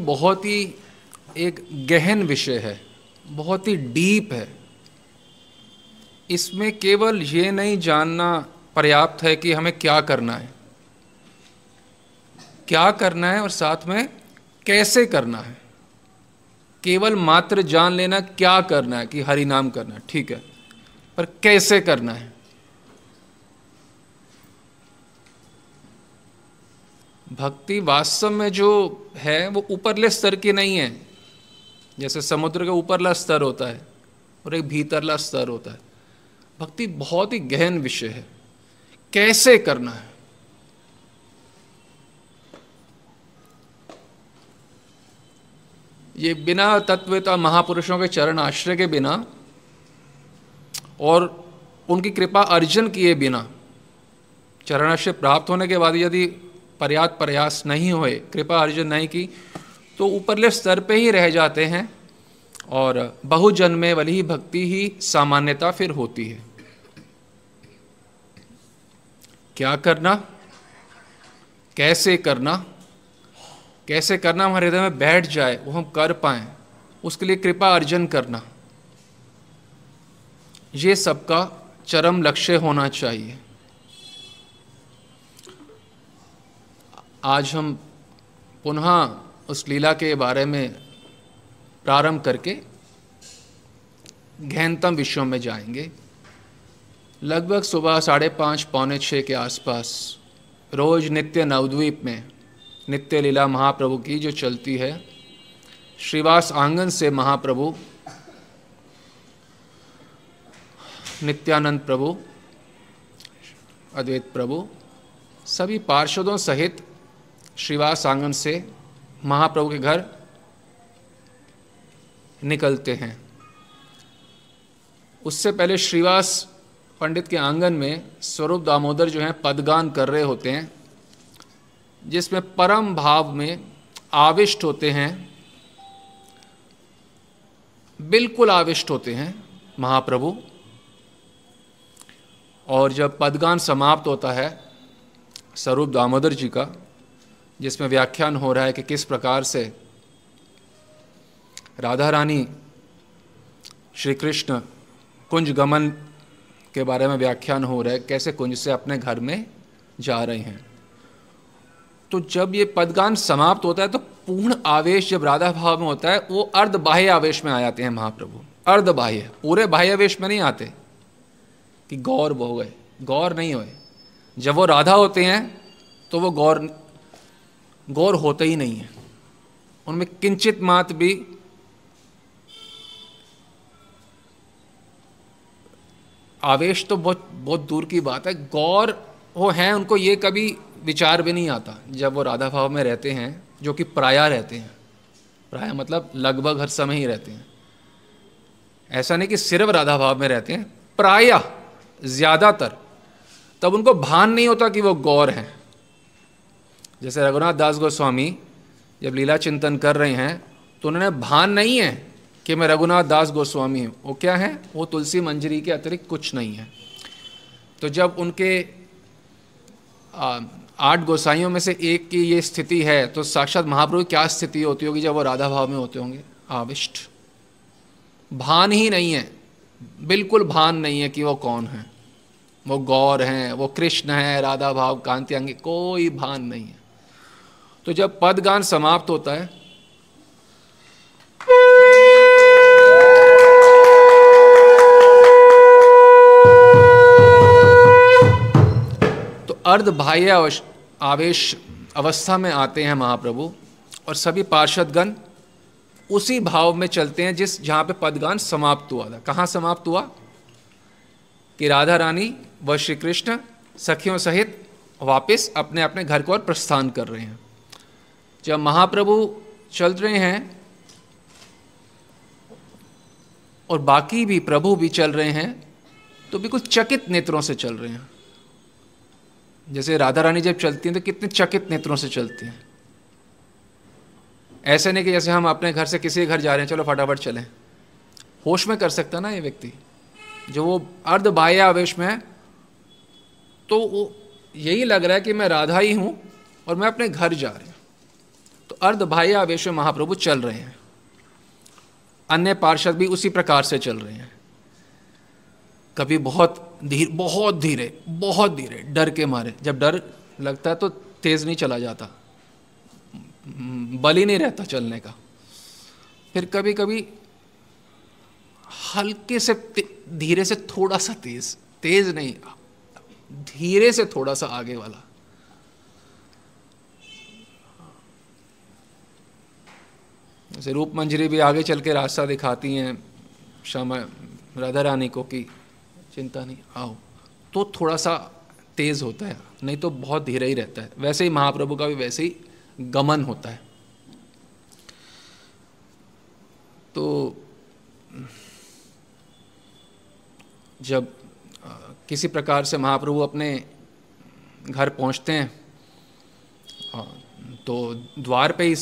बहुत ही एक गहन विषय है, बहुत ही डीप है। इसमें केवल ये नहीं जानना पर्याप्त है कि हमें क्या करना है, क्या करना है और साथ में कैसे करना है। केवल मात्र जान लेना क्या करना है कि हरि नाम करना है, ठीक है, पर कैसे करना है। भक्ति वास्तव में जो है वो ऊपरले स्तर की नहीं है। जैसे समुद्र का ऊपरला स्तर होता है और एक भीतरला स्तर होता है। भक्ति बहुत ही गहन विषय है, कैसे करना है। ये बिना तत्ववेता महापुरुषों के चरण आश्रय के बिना और उनकी कृपा अर्जन किए बिना, चरणाश्रय प्राप्त होने के बाद यदि पर्याप्त प्रयास नहीं हुए, कृपा अर्जन नहीं की, तो ऊपरले स्तर पे ही रह जाते हैं और बहुजन्मे वाली ही भक्ति ही सामान्यता फिर होती है। क्या करना, कैसे करना, कैसे करना हमारे हृदय में बैठ जाए, वो हम कर पाएं, उसके लिए कृपा अर्जन करना, ये सबका चरम लक्ष्य होना चाहिए। आज हम पुनः उस लीला के बारे में प्रारंभ करके गहनतम विषयों में जाएंगे। लगभग सुबह 5:30 पौने 6 के आसपास रोज नित्य नवद्वीप में नित्य लीला महाप्रभु की जो चलती है, श्रीवास आंगन से महाप्रभु, नित्यानंद प्रभु, अद्वैत प्रभु, सभी पार्षदों सहित श्रीवास आंगन से महाप्रभु के घर निकलते हैं। उससे पहले श्रीवास पंडित के आंगन में स्वरूप दामोदर जो हैं पदगान कर रहे होते हैं, जिसमें परम भाव में आविष्ट होते हैं, बिल्कुल आविष्ट होते हैं महाप्रभु। और जब पदगान समाप्त होता है स्वरूप दामोदर जी का, जिसमें व्याख्यान हो रहा है कि किस प्रकार से राधा रानी श्री कृष्ण कुंज गमन के बारे में व्याख्यान हो रहा है, कैसे कुंज से अपने घर में जा रहे हैं। तो जब ये पदगान समाप्त होता है तो पूर्ण आवेश जब राधा भाव में होता है, वो अर्ध बाह्य आवेश में आ जाते हैं महाप्रभु। अर्ध बाह्य, पूरे बाह्य आवेश में नहीं आते कि गौर हो गए, गौर नहीं हुए। जब वो राधा होते हैं तो वो गौर होते ही नहीं है, उनमें किंचित मात्र भी आवेश तो बहुत दूर की बात है, गौर वो हैं, उनको ये कभी विचार भी नहीं आता जब वो राधा भाव में रहते हैं, जो कि प्रायः रहते हैं। प्रायः मतलब लगभग हर समय ही रहते हैं। ऐसा नहीं कि सिर्फ राधा भाव में रहते हैं, प्रायः ज़्यादातर। तब उनको भान नहीं होता कि वो गौर हैं। जैसे रघुनाथ दास गोस्वामी जब लीला चिंतन कर रहे हैं तो उन्होंने भान नहीं है कि मैं रघुनाथ दास गोस्वामी हूँ। वो क्या है? वो तुलसी मंजरी के अतिरिक्त कुछ नहीं है। तो जब उनके 8 गोसाइयों में से एक की ये स्थिति है, तो साक्षात महाप्रभु की क्या स्थिति होती होगी जब वो राधा भाव में होते होंगे? आविष्ट, भान ही नहीं है, बिल्कुल भान नहीं है कि वो कौन है, वो गौर हैं, वो कृष्ण हैं, राधा भाव कांति अंगी, कोई भान नहीं है। तो जब पदगान समाप्त होता है तो अर्ध बाह्य आवेश अवस्था में आते हैं महाप्रभु, और सभी पार्षदगण उसी भाव में चलते हैं जहां पे पदगान समाप्त हुआ था। कहाँ समाप्त हुआ? कि राधा रानी व श्री कृष्ण सखियों सहित वापस अपने अपने घर को और प्रस्थान कर रहे हैं। जब महाप्रभु चल रहे हैं और बाकी भी प्रभु भी चल रहे हैं, तो बिल्कुल चकित नेत्रों से चल रहे हैं। जैसे राधा रानी जब चलती हैं तो कितने चकित नेत्रों से चलती हैं। ऐसे नहीं कि जैसे हम अपने घर से किसी घर जा रहे हैं, चलो फटाफट चलें। होश में कर सकता ना ये व्यक्ति, जो वो अर्ध बाह्य आवेश में है, तो वो यही लग रहा है कि मैं राधा ही हूँ और मैं अपने घर जा रही हूँ। तो अर्धबाह्य आवेश में महाप्रभु चल रहे हैं, अन्य पार्षद भी उसी प्रकार से चल रहे हैं। कभी बहुत धीरे डर के मारे, जब डर लगता है तो तेज नहीं चला जाता, बल ही नहीं रहता चलने का। फिर कभी कभी हल्के से धीरे से थोड़ा सा तेज नहीं, धीरे से थोड़ा सा आगे वाला। जैसे रूप मंजरी भी आगे चल के रास्ता दिखाती हैं श्यामा राधा रानी को कि चिंता नहीं, आओ, तो थोड़ा सा तेज होता है, नहीं तो बहुत धीरे ही रहता है। वैसे ही महाप्रभु का भी वैसे ही गमन होता है। तो जब किसी प्रकार से महाप्रभु अपने घर पहुंचते हैं तो द्वार पे ही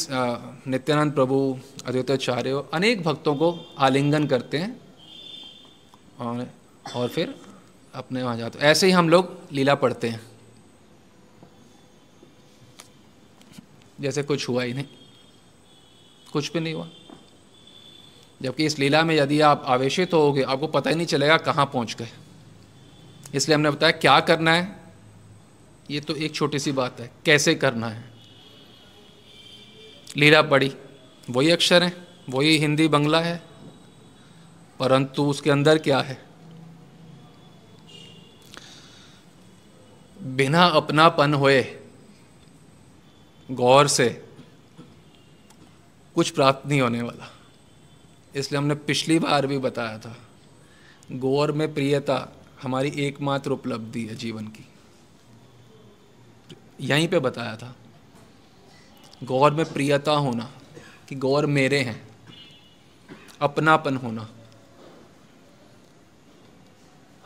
नित्यानंद प्रभु, अद्वैताचार्य अनेक भक्तों को आलिंगन करते हैं और फिर अपने वहाँ जाते। ऐसे ही हम लोग लीला पढ़ते हैं जैसे कुछ हुआ ही नहीं, कुछ भी नहीं हुआ। जबकि इस लीला में यदि आप आवेशित होगे आपको पता ही नहीं चलेगा कहाँ पहुँच गए। इसलिए हमने बताया क्या करना है, ये तो एक छोटी सी बात है, कैसे करना है। लीला पढ़ी, वही अक्षर हैं, वही हिंदी बंगला है, परंतु उसके अंदर क्या है। बिना अपनापन होए गौर से कुछ प्राप्त नहीं होने वाला। इसलिए हमने पिछली बार भी बताया था, गौर में प्रियता हमारी एकमात्र उपलब्धि है जीवन की। यहीं पे बताया था, गौर में प्रियता होना, कि गौर मेरे हैं, अपनापन होना।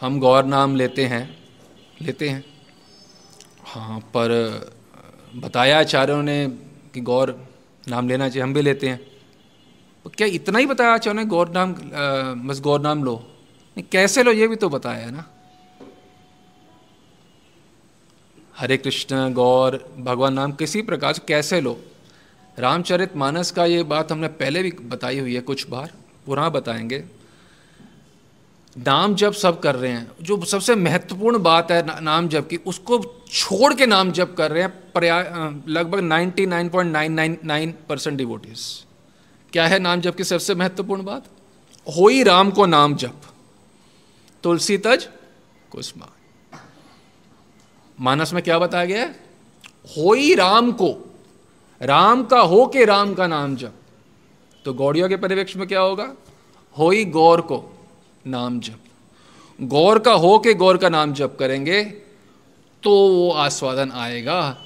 हम गौर नाम लेते हैं हाँ, पर बताया आचार्यों ने कि गौर नाम लेना चाहिए, हम भी लेते हैं। क्या इतना ही बताया आचार्यों ने, गौर नाम बस गौर नाम लो? नहीं, कैसे लो ये भी तो बताया है ना। हरे कृष्ण, गौर, भगवान नाम किसी प्रकार से कैसे लो। रामचरितमानस का ये बात हमने पहले भी बताई हुई है, कुछ बार पुनः बताएंगे। नाम जप सब कर रहे हैं, जो सबसे महत्वपूर्ण बात है नाम जप की, उसको छोड़ के नाम जप कर रहे हैं लगभग 99.999% डिवोटीज। क्या है नाम जप की सबसे महत्वपूर्ण बात? होई राम को नाम जप, तुलसी तज कुसुमा। मानस में क्या बताया गया है? होई राम को, राम का हो के राम का नाम जप। तो गौड़ियों के परिवेश में क्या होगा? होई गौर को नाम जप। गौर का हो के गौर का नाम जप करेंगे तो वो आस्वादन आएगा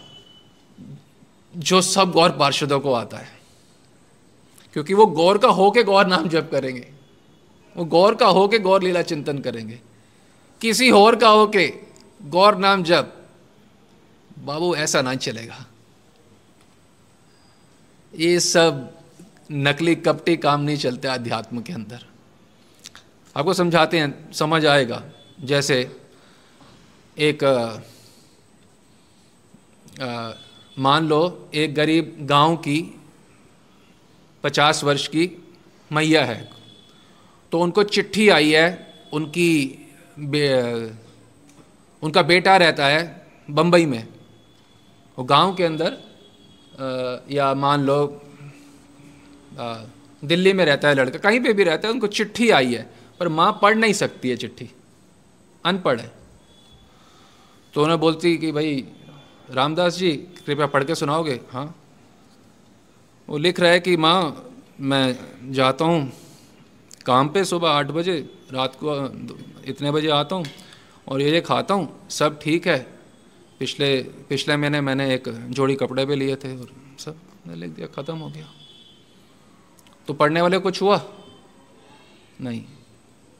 जो सब गौर पार्षदों को आता है, क्योंकि वो गौर का हो के गौर नाम जप करेंगे, वो गौर का हो के गौर लीला चिंतन करेंगे। किसी और का हो के गौर नाम जप, बाबू ऐसा नहीं चलेगा। ये सब नकली कपटी काम नहीं चलते अध्यात्म के अंदर। आपको समझाते हैं, समझ आएगा। जैसे एक मान लो एक गरीब गांव की 50 वर्ष की मैया है, तो उनको चिट्ठी आई है, उनका बेटा रहता है बम्बई में, वो गांव के अंदर या मान लो दिल्ली में रहता है लड़का, कहीं पे भी रहता है, उनको चिट्ठी आई है, पर माँ पढ़ नहीं सकती है चिट्ठी, अनपढ़ है। तो उन्हें बोलती कि भाई रामदास जी कृपया पढ़ के सुनाओगे? हाँ। वो लिख रहा है कि माँ मैं जाता हूँ काम पे सुबह 8 बजे, रात को इतने बजे आता हूँ और ये खाता हूँ, सब ठीक है। पिछले महीने मैंने एक जोड़ी कपड़े भी लिए थे और सब लिख दिया, ख़त्म हो गया। तो पढ़ने वाले कुछ हुआ नहीं।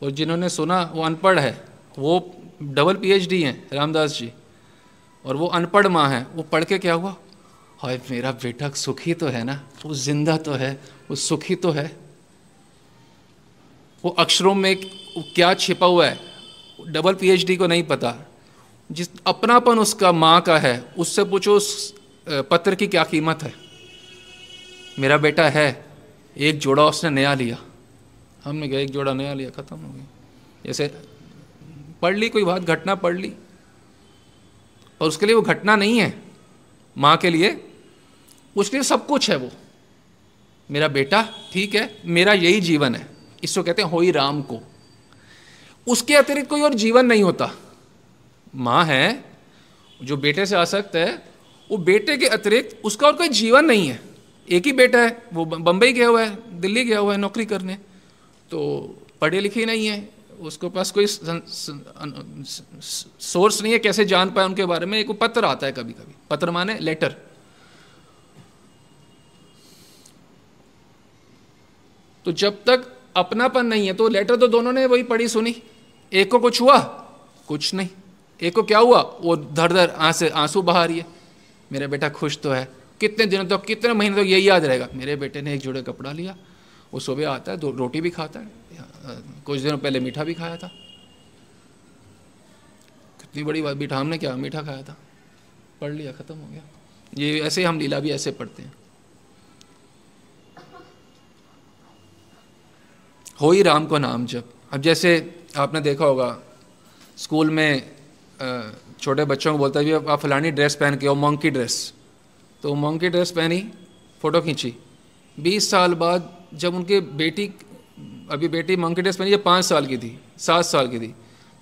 और जिन्होंने सुना वो अनपढ़ है, वो डबल PhD हैं रामदास जी, और वो अनपढ़ माँ है, वो पढ़ के क्या हुआ? हाय मेरा बेटा सुखी तो है ना, वो जिंदा तो है, वो सुखी तो है। वो अक्षरों में क्या छिपा हुआ है डबल PhD को नहीं पता। जिस अपनापन उसका माँ का है, उससे पूछो उस पत्र की क्या कीमत है। मेरा बेटा है, एक जोड़ा उसने नया लिया, हमने कहा एक जोड़ा नया लिया, ख़त्म हो गई। जैसे पढ़ ली कोई बात, घटना पढ़ ली, और उसके लिए वो घटना नहीं है, माँ के लिए उसके लिए सब कुछ है। वो मेरा बेटा ठीक है, मेरा यही जीवन है, इसको कहते हैं होई राम को। उसके अतिरिक्त कोई और जीवन नहीं होता। माँ है जो बेटे से आसक्त है, वो बेटे के अतिरिक्त उसका और कोई जीवन नहीं है। एक ही बेटा है, वो बम्बई गया हुआ है, दिल्ली गया हुआ है नौकरी करने, तो पढ़े लिखे नहीं है, उसके पास कोई सोर्स नहीं है कैसे जान पाए उनके बारे में। एक पत्र आता है कभी कभी, पत्र माने लेटर, तो जब तक अपनापन नहीं है तो लेटर तो दोनों ने वही पढ़ी सुनी। एक को कुछ हुआ, कुछ नहीं। एक को क्या हुआ, वो धर धर आंसू बहा रही है, मेरा बेटा खुश तो है, कितने दिनों तक, कितने महीने तक यही याद रहेगा, मेरे बेटे ने एक जोड़े कपड़ा लिया, वो सुबह आता है, रोटी भी खाता है, कुछ दिनों पहले मीठा भी खाया था। कितनी बड़ी बात, मीठा हमने क्या मीठा खाया था, पढ़ लिया, खत्म हो गया। ये ऐसे हम लीला भी ऐसे पढ़ते हैं। हो ही राम को नाम जप। अब जैसे आपने देखा होगा स्कूल में छोटे बच्चों को बोलता है आप फलानी ड्रेस पहन के आओ, मंकी ड्रेस, तो मंकी ड्रेस पहनी, फ़ोटो खींची। 20 साल बाद जब उनकी बेटी, अभी बेटी मंकी ड्रेस पहनी, जब 5 साल की थी, 7 साल की थी,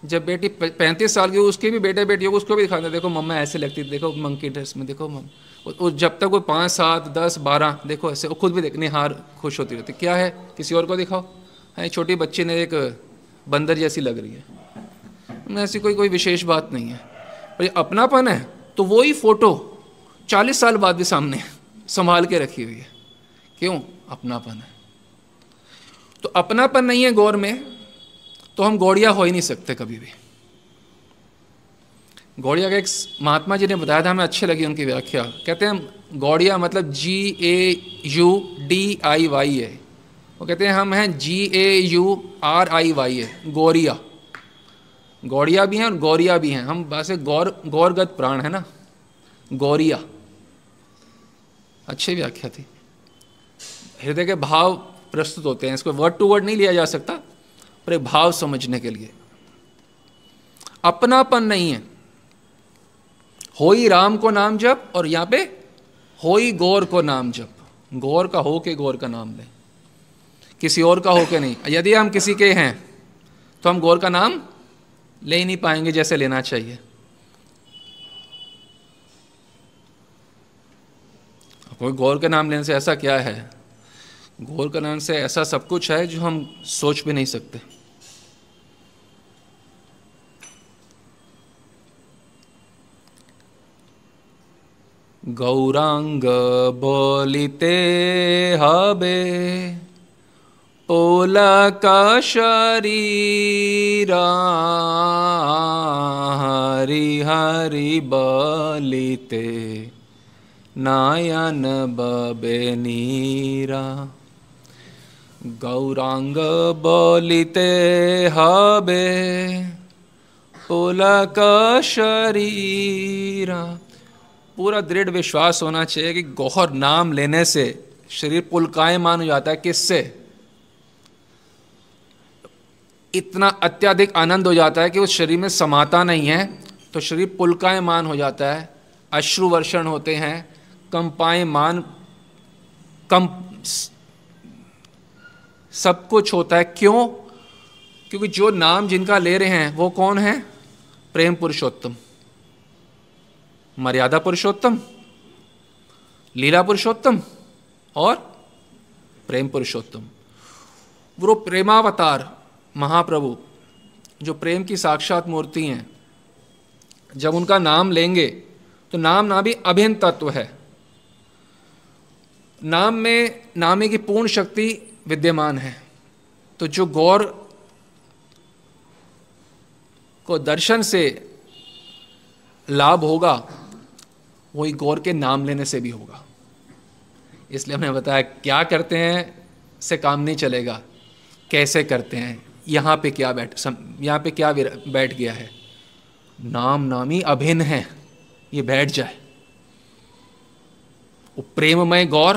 जब बेटी 35 साल की, उसके भी बेटे बेटी होगी, उसको भी दिखाते, देखो मम्मा ऐसे लगती थी, देखो मंकी ड्रेस में, देखो मम्मा। जब तक वो 5, 7, 10, 12 देखो ऐसे, वो खुद भी देखने हार खुश होती रहती, क्या है किसी और को दिखाओ, है छोटी बच्ची ने एक बंदर जैसी लग रही है, ऐसी कोई विशेष बात नहीं है। पर ये अपनापन है तो वही फ़ोटो 40 साल बाद भी सामने संभाल के रखी हुई है। क्यों? अपनापन है। तो अपनापन नहीं है गौर में, तो हम गौड़िया हो ही नहीं सकते कभी भी। गौड़िया का एक महात्मा जी ने बताया था, हमें अच्छी लगी उनकी व्याख्या। कहते हैं गौड़िया मतलब GAUDIY है, वो कहते हैं हम हैं GAURIY है, गौरिया। गौड़िया भी हैं और गौरिया भी हैं हम, वैसे गौरगत प्राण है ना, गौरिया। अच्छी व्याख्या थी। हृदय के भाव प्रस्तुत होते हैं, इसको वर्ड टू वर्ड नहीं लिया जा सकता, पर एक भाव समझने के लिए। अपनापन नहीं है। होई राम को नाम जप, और यहां पे होई गौर को नाम जप। गौर का हो के गौर का नाम लें, किसी और का हो के नहीं। यदि हम किसी के हैं तो हम गौर का नाम ले ही नहीं पाएंगे जैसे लेना चाहिए। कोई गौर के नाम लेने से ऐसा क्या है? गौर के नाम से ऐसा सब कुछ है जो हम सोच भी नहीं सकते। गौरांग बोलिते हबे पोलक शरीरा हरि हरि बलिते नायन बबे नीरा। गौरांग बोलिते हबे पुलक शरीरा। पूरा दृढ़ विश्वास होना चाहिए कि गौर नाम लेने से शरीर पुलकायमान हो जाता है। किससे? इतना अत्यधिक आनंद हो जाता है कि उस शरीर में समाता नहीं है, तो शरीर पुलकायमान हो जाता है, अश्रु वर्षण होते हैं, कंपायमान, सब कुछ होता है। क्यों? क्योंकि जो नाम जिनका ले रहे हैं वो कौन है? प्रेम पुरुषोत्तम, मर्यादा पुरुषोत्तम, लीला पुरुषोत्तम और प्रेम पुरुषोत्तम। वो प्रेमावतार महाप्रभु जो प्रेम की साक्षात मूर्ति हैं, जब उनका नाम लेंगे तो नाम भी अभिन्न तत्व है। नाम में नामे की पूर्ण शक्ति विद्यमान है। तो जो गौर को दर्शन से लाभ होगा वही गौर के नाम लेने से भी होगा। इसलिए हमने बताया क्या करते हैं से काम नहीं चलेगा, कैसे करते हैं। यहाँ पे क्या बैठ गया है? नाम नामी अभिन्न है, ये बैठ जाए। वो प्रेममय गौर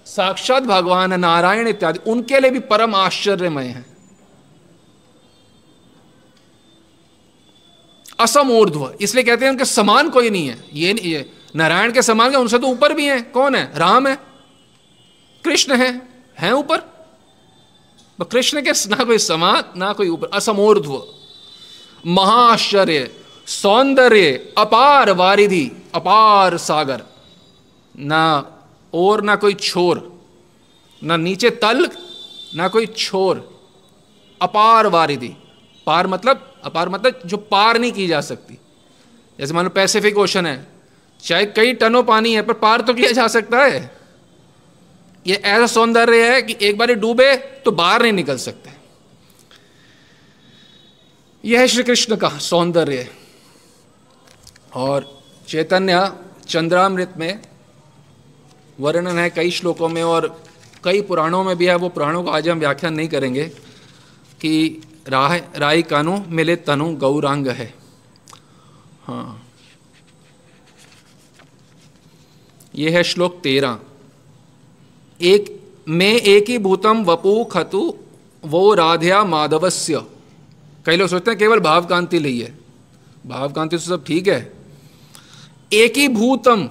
साक्षात भगवान नारायण इत्यादि, उनके लिए भी परम आश्चर्यमय है। असमूर्ध्व, इसलिए कहते हैं उनके समान कोई नहीं है। ये नारायण के समान, उनसे तो ऊपर भी है। कौन है? राम है, कृष्ण है ऊपर। तो कृष्ण के ना कोई समान ना कोई ऊपर। असमूर्ध्व, महाआश्चर्य, सौंदर्य, अपार वारिधि, अपार सागर, ना और ना कोई छोर, ना नीचे तल ना कोई छोर। अपार वारिधि, पार मतलब, अपार मतलब जो पार नहीं की जा सकती। जैसे मान लो पैसिफिक ओशन है, चाहे कई टनों पानी है पर पार तो किया जा सकता है। ये ऐसा सौंदर्य है कि एक बार डूबे तो बाहर नहीं निकल सकते। यह है श्री कृष्ण का सौंदर्य। और चैतन्य चंद्रामृत में वर्णन है कई श्लोकों में, और कई पुराणों में भी है। वो पुराणों का आज हम व्याख्यान नहीं करेंगे कि राई कानू मिले तनु गौरांग है। हाँ, ये है श्लोक 13। एक में एक ही भूतम वपु खतु वो राध्या माधवस्य। कई लोग सोचते हैं केवल भावकांति ली है। भावकांति तो सब ठीक है। एक ही भूतम,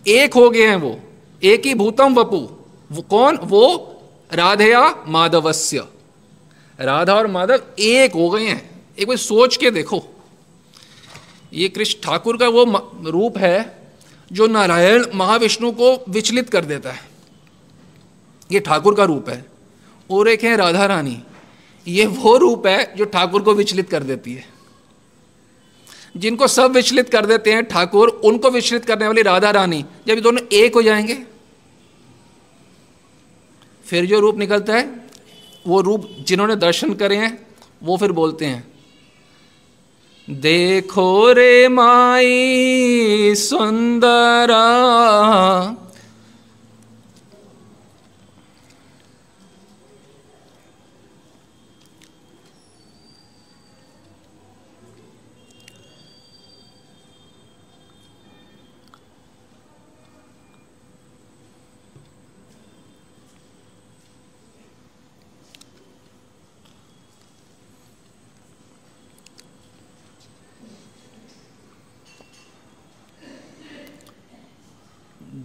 एक हो गए हैं वो। एक ही भूतम वपु, वो कौन? वो राधया माधवस्य। राधा और माधव एक हो गए हैं। एक बार सोच के देखो, ये कृष्ण ठाकुर का वो रूप है जो नारायण महाविष्णु को विचलित कर देता है। ये ठाकुर का रूप है। और एक है राधा रानी, ये वो रूप है जो ठाकुर को विचलित कर देती है। जिनको सब विचलित कर देते हैं ठाकुर, उनको विचलित करने वाली राधा रानी। जब ये दोनों एक हो जाएंगे फिर जो रूप निकलता है, वो रूप जिन्होंने दर्शन करे हैं वो फिर बोलते हैं, देखो रे माई सुंदरा।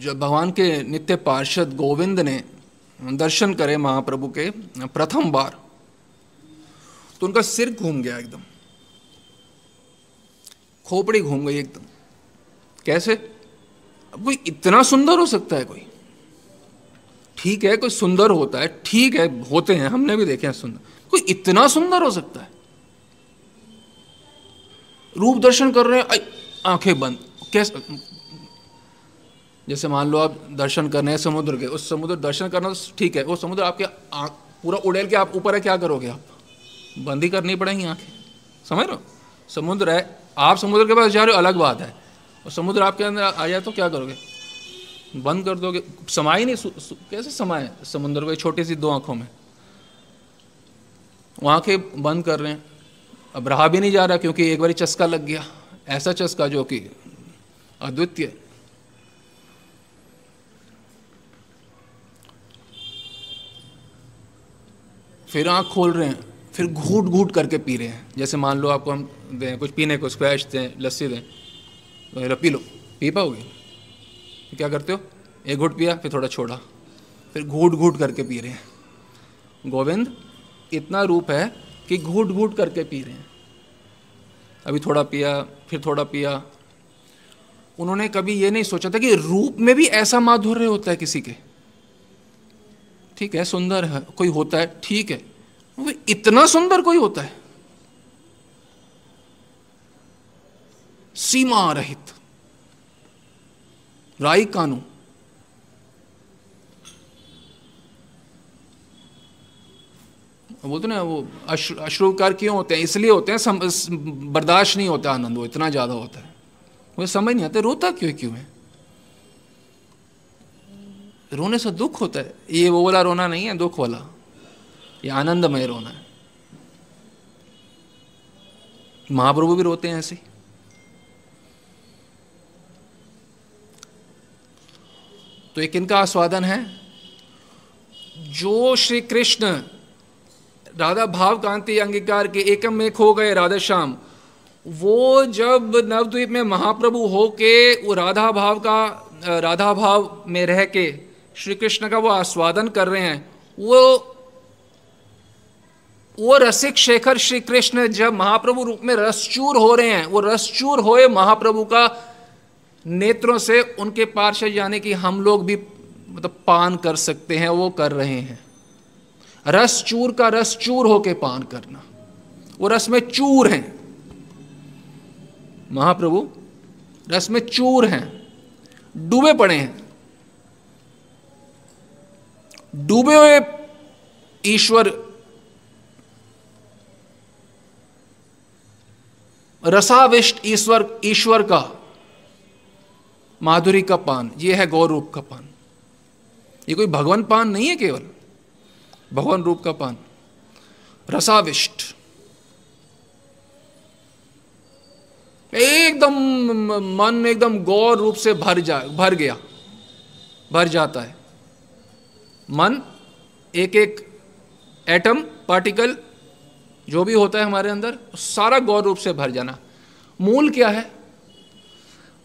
जब भगवान के नित्य पार्षद गोविंद ने दर्शन करे महाप्रभु के प्रथम बार, तो उनका सिर घूम गया एकदम, खोपड़ी घूम गई एकदम। कैसे? अब कोई इतना सुंदर हो सकता है? कोई ठीक है, कोई सुंदर होता है, ठीक है, होते हैं, हमने भी देखे हैं सुंदर। कोई इतना सुंदर हो सकता है? रूप दर्शन कर रहे हैं, आंखें बंद। कैसे? जैसे मान लो आप दर्शन करने हैं समुद्र के, उस समुद्र दर्शन करना तो ठीक है, वो समुद्र आपके पूरा उड़ेल के आप ऊपर है, क्या करोगे आप? बंद ही करनी पड़ेंगी आंखें। समझ रहे हो? समुद्र है, आप समुद्र के पास जा रहे हो अलग बात है, और समुद्र आपके अंदर आ जाए तो क्या करोगे? बंद कर दोगे। समाई नहीं, कैसे समाए समुद्र को छोटी सी 2 आंखों में? वो आंखें बंद कर रहे हैं। अब रहा भी नहीं जा रहा, क्योंकि एक बारी चस्का लग गया, ऐसा चस्का जो कि अद्वितीय। फिर आँख खोल रहे हैं, फिर घूट घूट करके पी रहे हैं। जैसे मान लो आपको हम दें कुछ पीने को, स्क्वैश दें, लस्सी दें, तो पी लो, पी पाओगे? क्या करते हो? एक घूट पिया, फिर थोड़ा छोड़ा, फिर घूट घूट करके पी रहे हैं। गोविंद इतना रूप है कि घूट घूट करके पी रहे हैं। अभी थोड़ा पिया, फिर थोड़ा पिया। उन्होंने कभी ये नहीं सोचा था कि रूप में भी ऐसा माधुर्य होता है किसी के। ठीक है, सुंदर है कोई होता है, ठीक है, वो इतना सुंदर कोई होता है? सीमा रहित राई कानू। बोलते ना वो अश्रुकार क्यों होते हैं? इसलिए होते हैं, बर्दाश्त नहीं होता आनंद, वो इतना ज्यादा होता है, वो समझ नहीं आता रोता क्यों है। रोने से दुख होता है, ये वो वाला रोना नहीं है, दुख वाला, ये आनंदमय रोना है। महाप्रभु भी रोते हैं ऐसे। तो एक इनका आस्वादन है, जो श्री कृष्ण राधा भाव कांति अंगीकार के एकम एक हो गए राधा श्याम, वो जब नवद्वीप में महाप्रभु हो के वो राधा भाव में रह के श्री कृष्ण का वो आस्वादन कर रहे हैं, वो रसिक शेखर श्री कृष्ण जब महाप्रभु रूप में रसचूर हो रहे हैं, वो रसचूर होए महाप्रभु का नेत्रों से उनके पार्षद जाने की हम लोग भी मतलब पान कर सकते हैं, वो कर रहे हैं। रसचूर का रसचूर होके पान करना, वो रस में चूर हैं महाप्रभु, रस में चूर हैं, डूबे पड़े हैं, डूबे हुए ईश्वर रसाविष्ट ईश्वर का माधुरी का पान, ये है गौर रूप का पान। ये कोई भगवान पान नहीं है, केवल भगवान रूप का पान, रसाविष्ट, एकदम मन एकदम गौर रूप से भर जाता है मन। एक एक एटम पार्टिकल जो भी होता है हमारे अंदर, सारा गौर रूप से भर जाना। मूल क्या है?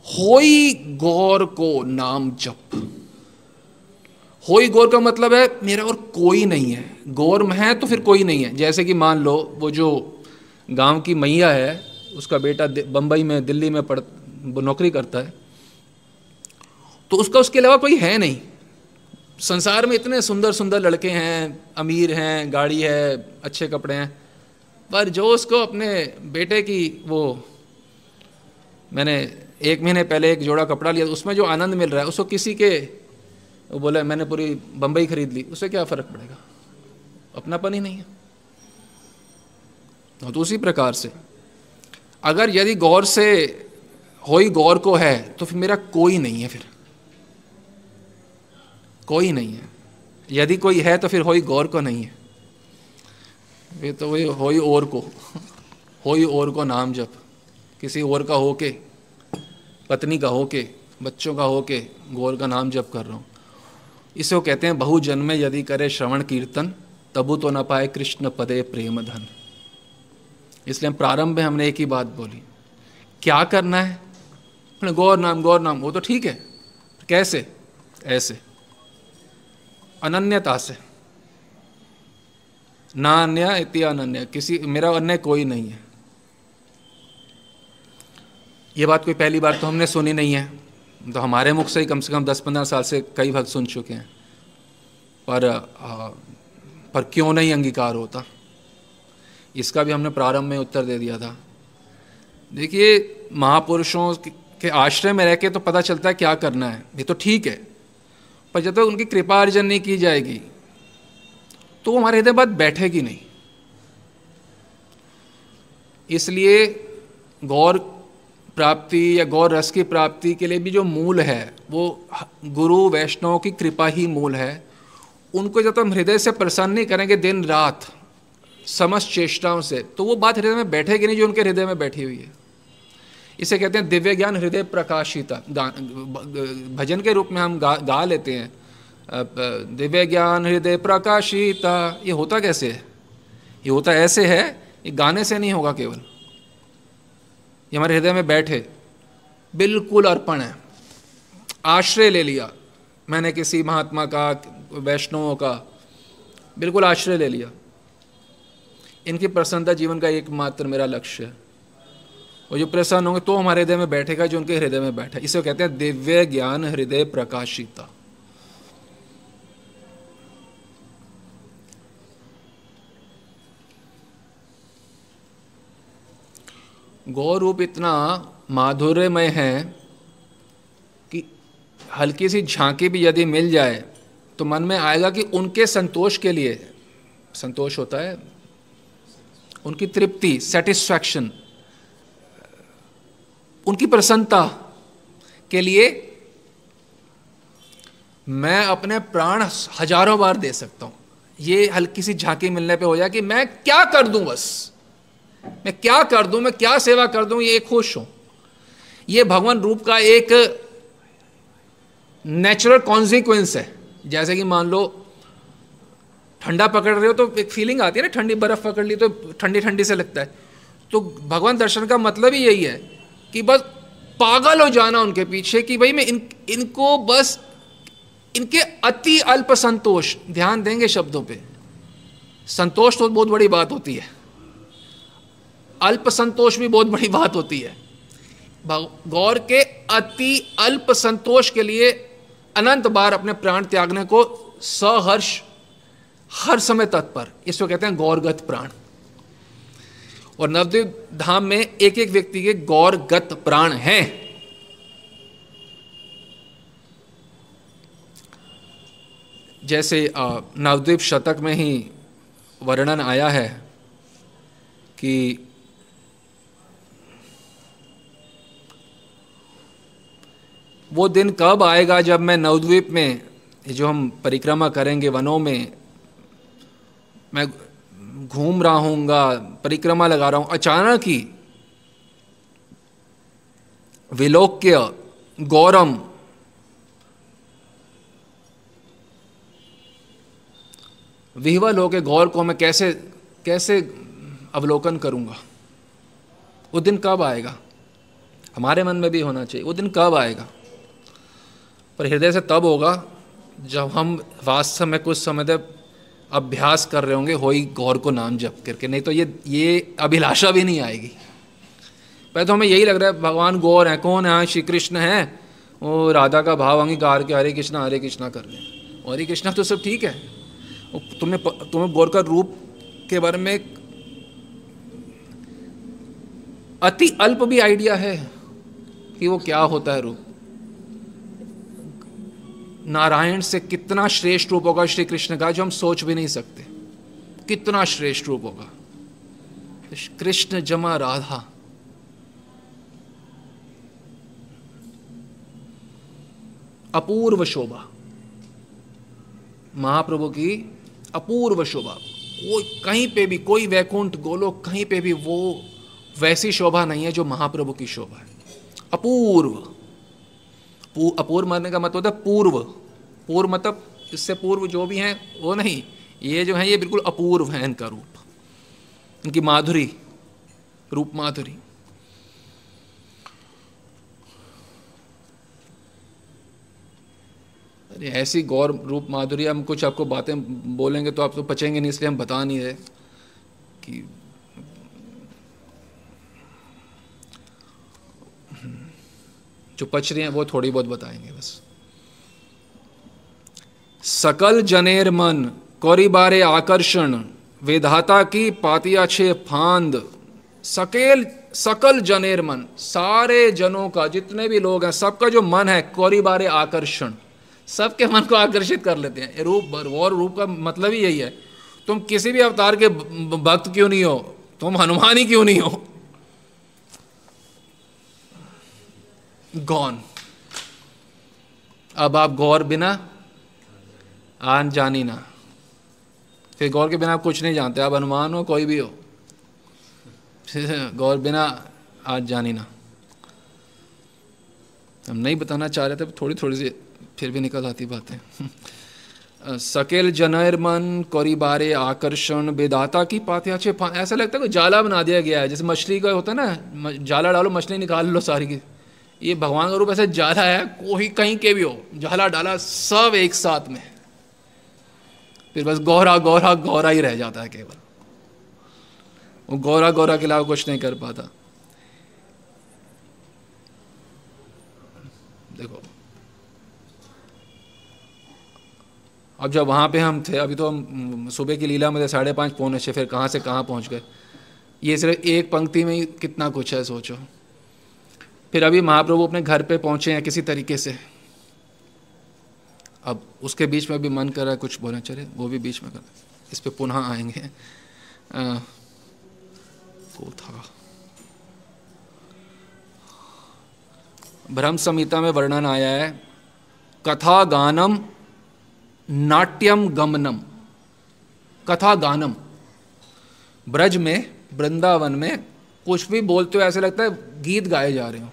होई गौर को नाम जप। होई गौर का मतलब है मेरा और कोई नहीं है, गौर में है तो फिर कोई नहीं है। जैसे कि मान लो वो जो गांव की मैया है, उसका बेटा बंबई में दिल्ली में नौकरी करता है, तो उसका उसके अलावा कोई है नहीं। संसार में इतने सुंदर सुंदर लड़के हैं, अमीर हैं, गाड़ी है, अच्छे कपड़े हैं, पर जो उसको अपने बेटे की वो, मैंने 1 महीने पहले एक जोड़ा कपड़ा लिया, उसमें जो आनंद मिल रहा है उसको किसी के, वो बोला मैंने पूरी बंबई खरीद ली, उससे क्या फ़र्क पड़ेगा? अपनापन ही नहीं है। तो उसी प्रकार से अगर यदि गौर से होई गौर को है तो फिर मेरा कोई नहीं है, फिर कोई नहीं है। यदि कोई है तो फिर होई गौर को नहीं है, वे तो वही होई और को, होई और को नाम जप। किसी और का होके, पत्नी का होके, बच्चों का होके गौर का नाम जप कर रहा हूँ। इसको कहते हैं बहु जन्म यदि करे श्रवण कीर्तन, तबु तो न पाए कृष्ण पदे प्रेम धन। इसलिए प्रारंभ में हमने एक ही बात बोली, क्या करना है? गौर नाम, गौर नाम, वो तो ठीक है, कैसे? ऐसे अनन्यता से, ना अन्य इति अनन्य, किसी मेरा अन्य कोई नहीं है। ये बात कोई पहली बार तो हमने सुनी नहीं है, तो हमारे मुख से ही कम 10-15 साल से कई भक्त सुन चुके हैं, पर क्यों नहीं अंगीकार होता? इसका भी हमने प्रारंभ में उत्तर दे दिया था। देखिए, महापुरुषों के आश्रय में रह के तो पता चलता है क्या करना है, ये तो ठीक है, पर जब तक उनकी कृपा अर्जन नहीं की जाएगी तो वो हमारे हृदय बात बैठेगी नहीं। इसलिए गौर प्राप्ति या गौर रस की प्राप्ति के लिए भी जो मूल है वो गुरु वैष्णव की कृपा ही मूल है। उनको जब हम हृदय से प्रसन्न नहीं करेंगे दिन रात समस्त चेष्टाओं से, तो वो बात हृदय में बैठेगी नहीं जो उनके हृदय में बैठी हुई है। इसे कहते हैं दिव्य ज्ञान हृदय प्रकाशिता। भजन के रूप में हम गा लेते हैं दिव्य ज्ञान हृदय प्रकाशिता। ये होता कैसे है? ये होता ऐसे है, ये गाने से नहीं होगा केवल, ये हमारे हृदय में बैठे, बिल्कुल अर्पण है, आश्रय ले लिया मैंने किसी महात्मा का, वैष्णवों का, बिल्कुल आश्रय ले लिया। इनकी प्रसन्नता जीवन का एकमात्र मेरा लक्ष्य है। और जो प्रसन्न होंगे तो हमारे हृदय में बैठेगा जो उनके हृदय में बैठा। इसे कहते हैं दिव्य ज्ञान हृदय प्रकाशिता। गौर रूप इतना माधुर्यमय है कि हल्की सी झांकी भी यदि मिल जाए तो मन में आएगा कि उनके संतोष के लिए, संतोष होता है उनकी तृप्ति, सेटिस्फैक्शन, उनकी प्रसन्नता के लिए मैं अपने प्राण हजारों बार दे सकता हूं। ये हल्की सी झांकी मिलने पे हो जाए कि मैं क्या कर दूं, बस मैं क्या कर दूं, मैं क्या सेवा कर दूं, ये खुश हूं। ये भगवान रूप का एक नेचुरल कॉन्सिक्वेंस है। जैसे कि मान लो ठंडा पकड़ रहे हो तो एक फीलिंग आती है ना, ठंडी बर्फ़ पकड़ ली तो ठंडी ठंडी से लगता है। तो भगवान दर्शन का मतलब ही यही है कि बस पागल हो जाना उनके पीछे कि भाई मैं इनको बस इनके अति अल्प संतोष, ध्यान देंगे शब्दों पे, संतोष तो बहुत बड़ी बात होती है, अल्प संतोष भी बहुत बड़ी बात होती है। गौर के अति अल्प संतोष के लिए अनंत बार अपने प्राण त्यागने को सहर्ष हर समय तत्पर, इसको कहते हैं गौरगत प्राण। और नवद्वीप धाम में एक एक व्यक्ति के गौरगत प्राण हैं। जैसे नवद्वीप शतक में ही वर्णन आया है कि वो दिन कब आएगा जब मैं नवद्वीप में, जो हम परिक्रमा करेंगे वनों में, मैं घूम रहा हूँगा, परिक्रमा लगा रहा हूँ, अचानक ही विलोक्य गौरम, विह्वल होके गौर को मैं कैसे कैसे अवलोकन करूँगा। वो दिन कब आएगा? हमारे मन में भी होना चाहिए, वो दिन कब आएगा? पर हृदय से तब होगा जब हम वास्तव में कुछ समय तक अभ्यास कर रहे होंगे हो ही गौर को नाम जप करके, नहीं तो ये अभिलाषा भी नहीं आएगी। पहले तो हमें यही लग रहा है भगवान गौर हैं, कौन है? श्री कृष्ण हैं, वो राधा का भाव अंगीकार के हरे कृष्णा कर रहे हैं। हरे कृष्णा तो सब ठीक है, तुम्हें गौर का रूप के बारे में अति अल्प भी आइडिया है कि वो क्या होता है रूप। नारायण से कितना श्रेष्ठ रूप होगा श्री कृष्ण का, जो हम सोच भी नहीं सकते। कितना श्रेष्ठ रूप होगा कृष्ण जमा राधा। अपूर्व शोभा, महाप्रभु की अपूर्व शोभा। कोई कहीं पे भी, कोई वैकुंठ गोलोक कहीं पे भी वो वैसी शोभा नहीं है जो महाप्रभु की शोभा है। अपूर्व, अपूर्व मानने का मतलब होता है पूर्व। पूर्व मतलब इससे पूर्व जो भी हैं वो नहीं, ये जो है ये बिल्कुल अपूर्व है इनका रूप, इनकी माधुरी, रूप माधुरी। अरे ऐसी गौर रूप माधुरी, हम कुछ आपको बातें बोलेंगे तो आप तो पचेंगे नहीं, इसलिए हम बता नहीं रहे कि जो पच रही हैं वो थोड़ी बहुत बताएंगे बस। सकल जनेर मन कौरी बारे आकर्षण, विधाता की पातिया छे फांद। सकल जनेर मन, सारे जनों का, जितने भी लोग हैं सबका जो मन है कौरी बारे आकर्षण, सबके मन को आकर्षित कर लेते हैं। रूप और रूप का मतलब ही यही है। तुम किसी भी अवतार के भक्त क्यों नहीं हो, तुम हनुमान ही क्यों नहीं हो, गौन। अब आप गौर बिना आन जानी ना, फिर गौर के बिना आप कुछ नहीं जानते। आप हनुमान हो, कोई भी हो, गौर बिना आज जानी ना। हम नहीं बताना चाह रहे थे, थोड़ी थोड़ी सी फिर भी निकल आती बातें। सकेल जनैर मन कौरी बारे आकर्षण, बेदाता की पातिया छे फांद। ऐसा लगता है कोई जाला बना दिया गया है, जैसे मछली का होता है ना, जाला डालो मछली निकाल लो सारी की। ये भगवान का रूप ऐसे जाला है, कोई कहीं के भी हो, जाला डाला सब एक साथ में, फिर बस गौरा गौरा गौरा ही रह जाता है केवल। वो गौरा गौरा के अलावा कुछ नहीं कर पाता। देखो अब जब वहाँ पे हम थे, अभी तो हम सुबह की लीला में 5:30 पौने 6, फिर कहाँ से कहाँ पहुँच गए। ये सिर्फ एक पंक्ति में ही कितना कुछ है, सोचो। फिर अभी महाप्रभु अपने घर पे पहुँचे हैं किसी तरीके से। अब उसके बीच में भी मन कर रहा है कुछ बोलना, चले वो भी बीच में कर, इस पे पुनः आएंगे। वो था ब्रह्म संहिता में वर्णन आया है, कथा गानम नाट्यम गमनम। कथा गानम, ब्रज में, वृंदावन में कुछ भी बोलते हो ऐसे लगता है गीत गाए जा रहे हो।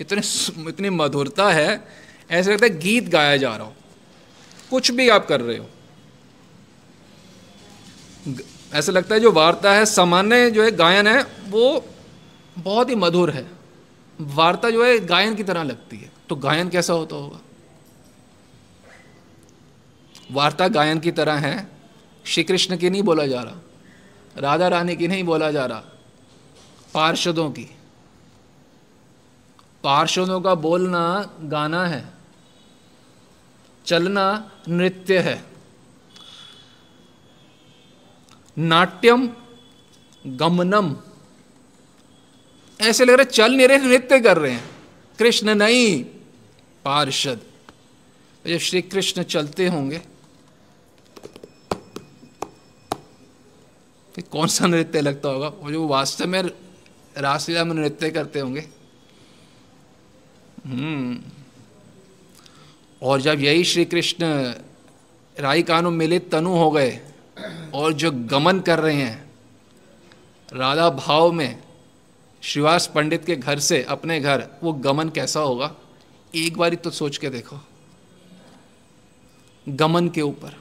इतनी मधुरता है, ऐसे लगता है गीत गाया जा रहा हो। कुछ भी आप कर रहे हो, ऐसा लगता है जो वार्ता है, सामान्य जो है गायन है, वो बहुत ही मधुर है, वार्ता जो है गायन की तरह लगती है। तो गायन कैसा होता होगा? वार्ता गायन की तरह है, श्री कृष्ण की नहीं बोला जा रहा, राधा रानी की नहीं बोला जा रहा, पार्षदों की। पार्षदों का बोलना गाना है, चलना नृत्य है। नाट्यम गमनम, ऐसे लग रहा है चल नहीं रहे, नृत्य कर रहे हैं। कृष्ण नहीं, पार्षद। जब श्री कृष्ण चलते होंगे तो कौन सा नृत्य लगता होगा? वो जो वास्तव में रासलीला में नृत्य करते होंगे। और जब यही श्री कृष्ण राई कानू मिलित तनु हो गए और जो गमन कर रहे हैं राधा भाव में श्रीवास पंडित के घर से अपने घर, वो गमन कैसा होगा? एक बारी तो सोच के देखो। गमन के ऊपर,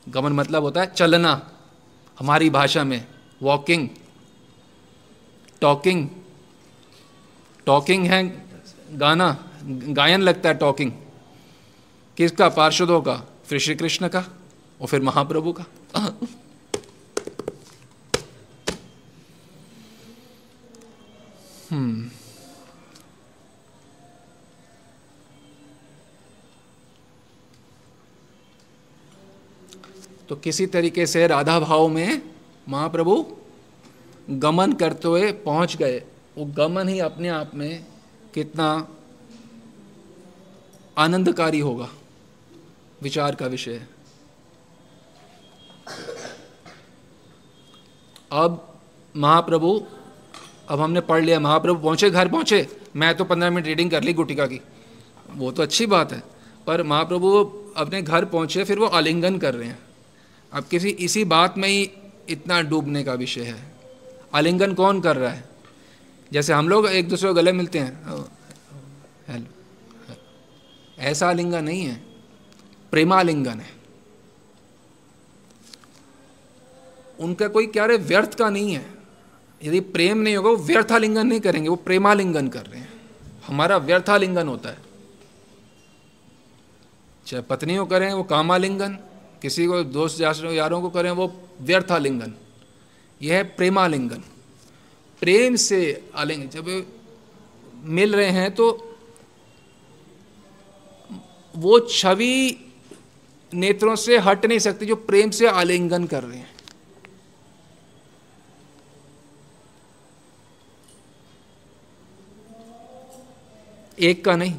गमन मतलब होता है चलना, हमारी भाषा में वॉकिंग, टॉकिंग। टॉकिंग है गाना, गायन लगता है टॉकिंग। किसका? पार्षदों का, फिर श्री कृष्ण का और फिर महाप्रभु का। तो किसी तरीके से राधा भाव में महाप्रभु गमन करते हुए पहुंच गए। वो गमन ही अपने आप में कितना आनंदकारी होगा, विचार का विषय है। अब महाप्रभु, अब हमने पढ़ लिया, महाप्रभु पहुंचे, घर पहुंचे। मैं तो 15 मिनट रीडिंग कर ली गुटिका की, वो तो अच्छी बात है, पर महाप्रभु अपने घर पहुंचे, फिर वो आलिंगन कर रहे हैं। अब किसी इसी बात में ही इतना डूबने का विषय है। आलिंगन कौन कर रहा है? जैसे हम लोग एक दूसरे को गले मिलते हैं, हेलो, ऐसा आलिंगन नहीं है, प्रेमालिंगन है। उनका कोई क्या रहे, व्यर्थ का नहीं है। यदि प्रेम नहीं होगा वो व्यर्थालिंगन नहीं करेंगे, वो प्रेमालिंगन कर रहे हैं। हमारा व्यर्थालिंगन होता है, चाहे पत्नी को करें वो कामालिंगन, किसी को दोस्त यारों को करें वो व्यर्थालिंगन। यह है प्रेमालिंगन। प्रेम से आलिंगन, जब मिल रहे हैं तो वो छवि नेत्रों से हट नहीं सकती जो प्रेम से आलिंगन कर रहे हैं। एक का नहीं,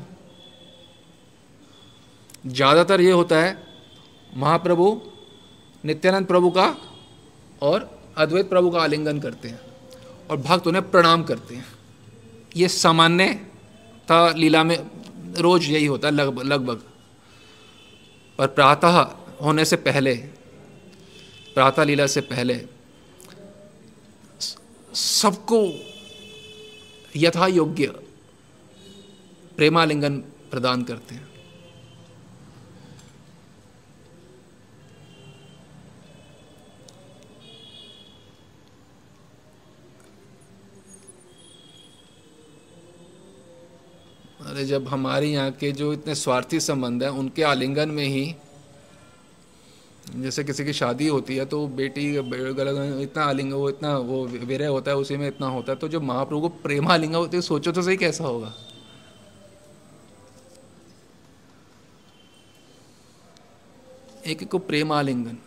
ज्यादातर ये होता है महाप्रभु नित्यानंद प्रभु का और अद्वैत प्रभु का आलिंगन करते हैं और भक्त उन्हें प्रणाम करते हैं। ये सामान्य था, लीला में रोज यही होता है लगभग। पर प्रातः होने से पहले, प्रातः लीला से पहले सबको यथा योग्य प्रेमालिंगन प्रदान करते हैं। अरे जब हमारे यहाँ के जो इतने स्वार्थी संबंध हैं उनके आलिंगन में ही, जैसे किसी की शादी होती है तो बेटी इतना आलिंगन, वो इतना वो विरह होता है, उसी में इतना होता है। तो जब महाप्रभु को प्रेमालिंगन होते है, सोचो तो सही कैसा होगा। एक को प्रेमालिंगन।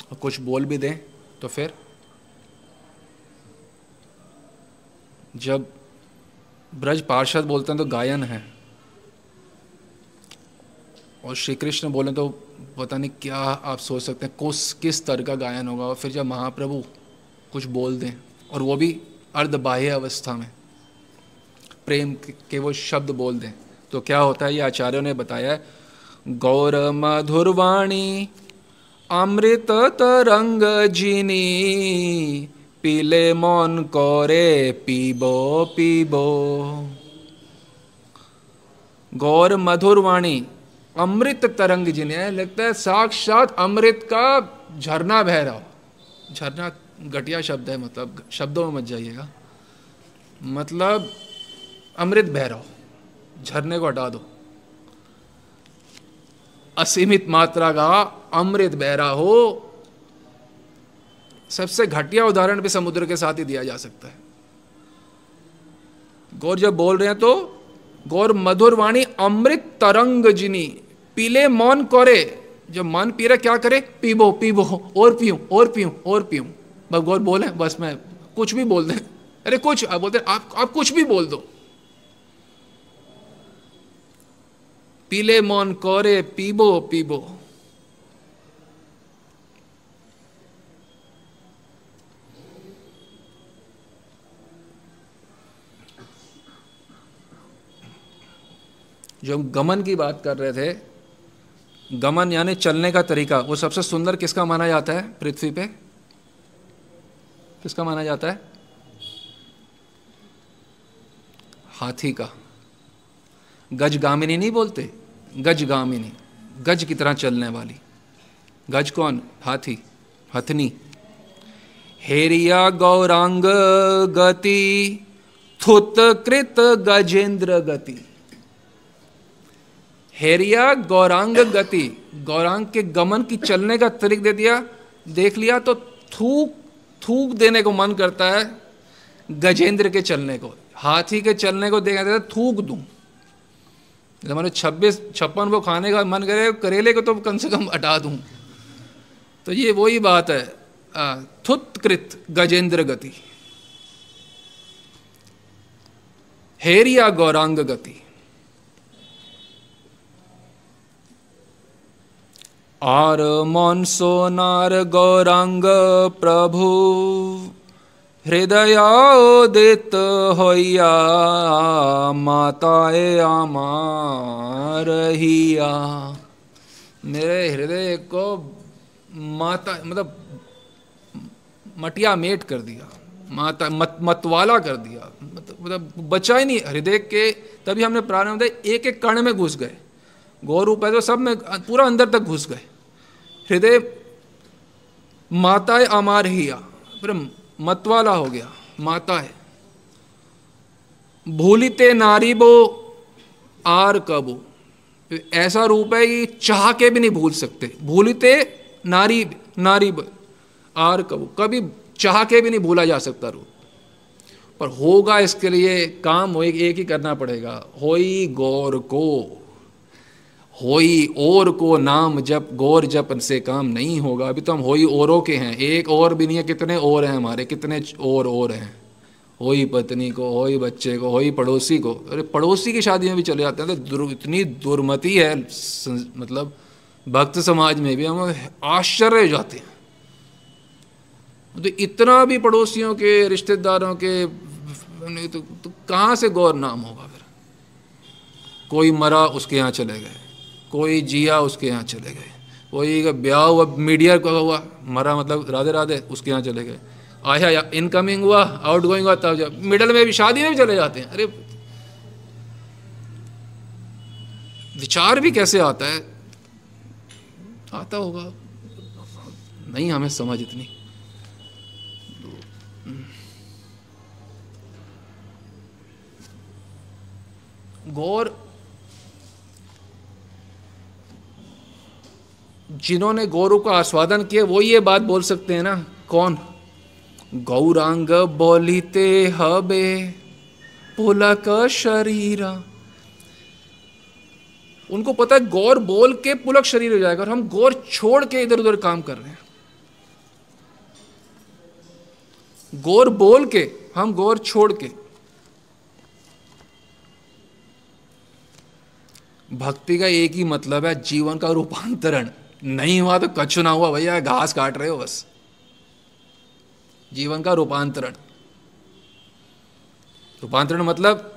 और कुछ बोल भी दें तो फिर जब ब्रज पार्षद बोलते हैं तो गायन है, और श्री कृष्ण बोले तो पता नहीं क्या आप सोच सकते हैं किस स्तर का गायन होगा। और फिर जब महाप्रभु कुछ बोल दें और वो भी अर्धबाह्य अवस्था में प्रेम के वो शब्द बोल दें तो क्या होता है, ये आचार्यों ने बताया है। गौर मधुरवाणी अमृत तरंग जिनी पीले मन करे पीबो पीबो। गौर मधुर वाणी अमृत तरंग जिन्हें लगता है साक्षात अमृत का झरना बह रहा हो। झरना घटिया शब्द है, मतलब शब्दों में मत जाइएगा, मतलब अमृत बह रहा हो, झरने को हटा दो। असीमित मात्रा का अमृत बह रहा हो, सबसे घटिया उदाहरण भी समुद्र के साथ ही दिया जा सकता है। गौर जब बोल रहे हैं तो गौर मधुर वाणी अमृत तरंग जिनी पीले मौन करे। जब मन पी रहा क्या करे, पीबो पीबो, और पीऊं और पीऊं और पीऊं। बस गौर बोले, बस मैं कुछ भी बोल दें, अरे कुछ आप बोलते आप कुछ भी बोल दो। पीले मौन करे पीबो पीबो। जो हम गमन की बात कर रहे थे, गमन यानी चलने का तरीका, वो सबसे सुंदर किसका माना जाता है पृथ्वी पे? किसका माना जाता है? हाथी का। गजगामिनी नहीं बोलते, गजगामिनी, गज की तरह चलने वाली। गज कौन? हाथी, हथनी। हेरिया गौरांग गति थुत कृत गजेंद्र गति। हेरिया गौरांग गति, गौरांग के गमन की चलने का तरीक दे दिया, देख लिया तो थूक थूक देने को मन करता है गजेंद्र के चलने को। हाथी के चलने को देखा देता थूक दूं। जब मैंने 56 वो खाने का मन करे, करेले को तो कम से कम हटा दूं। तो ये वही बात है, थुत्कृत गजेंद्र गति, हेरिया गौरांग गति। आर मन सोनार गौरांग प्रभु हृदयोदित होइया माताए आमार हिया। मेरे हृदय को माता मतलब मटिया मेट कर दिया, माता मतवाला कर दिया, मतलब बचा ही नहीं हृदय के। तभी हमने प्रारंभ एक एक कण में घुस गए, गौ रूप है तो सब में पूरा अंदर तक घुस गए। हृदय माताए अमार हिया, फिर मतवाला हो गया, माता है। भूलिते नारी बो आर कबो, ऐसा रूप है कि चाह के भी नहीं भूल सकते। भूलिते नारी नारी आर कबो, कभी चाह के भी नहीं भूला जा सकता रूप। पर होगा इसके लिए काम हो एक ही करना पड़ेगा, होई गौर को, होई और को नाम जप, गौर जप से काम नहीं होगा। अभी तो हम होई औरों के हैं, एक और भी नहीं है, कितने और हैं हमारे, कितने और हैं। होई पत्नी को, होई बच्चे को, होई पड़ोसी को। अरे पड़ोसी की शादी में भी चले जाते हैं तो इतनी दुर्मति है, मतलब भक्त समाज में भी हम आश्चर्य हो जाते हैं। तो इतना भी पड़ोसियों के, रिश्तेदारों के तो कहाँ से गौर नाम होगा फिर? कोई मरा उसके यहाँ चले गए, कोई जिया उसके यहाँ चले गए, कोई ब्याह हुआ मीडिया का हुआ, मरा मतलब राधे राधे उसके यहाँ चले गए, आया इनकमिंग हुआ आउट गोइंग हुआ, तब जब मिडल में भी शादी में भी चले जाते हैं। अरे विचार भी कैसे आता है? आता होगा, नहीं हमें समझ इतनी। गौर, जिन्होंने गौरव का आस्वादन किया वो ये बात बोल सकते हैं ना। कौन? गौरांग बोलिते हबे पुलक शरीरा। उनको पता है गौर बोल के पुलक शरीर हो जाएगा, और हम गौर छोड़ के इधर उधर काम कर रहे हैं। गौर बोल के, हम गौर छोड़ के। भक्ति का एक ही मतलब है, जीवन का रूपांतरण। नहीं हुआ तो कछु ना हुआ भैया, घास काट रहे हो बस। जीवन का रूपांतरण, रूपांतरण मतलब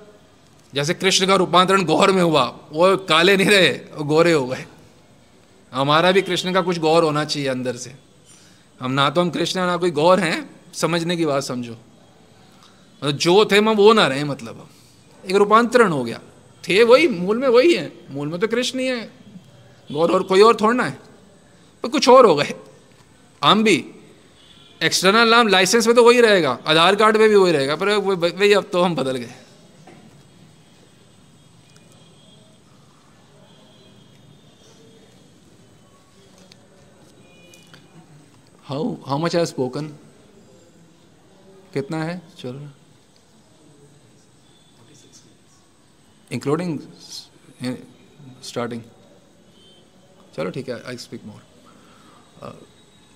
जैसे कृष्ण का रूपांतरण गौर में हुआ, वो काले नहीं रहे, वो गोरे हो गए। हमारा भी कृष्ण का कुछ गौर होना चाहिए अंदर से। हम कृष्ण ना कोई गौर हैं, समझने की बात समझो। जो थे हम वो ना रहे, मतलब एक रूपांतरण हो गया। थे वही, मूल में वही है, मूल में तो कृष्ण ही है, गौर और कोई और थोड़ा है, पर कुछ और हो गए। हम भी एक्सटर्नल नाम लाइसेंस में तो वही रहेगा, आधार कार्ड पे भी वही रहेगा, पर वही अब तो हम बदल गए। How much have spoken? कितना है चल रहा, इंक्लूडिंग स्टार्टिंग? चलो ठीक है, आई स्पीक मोर।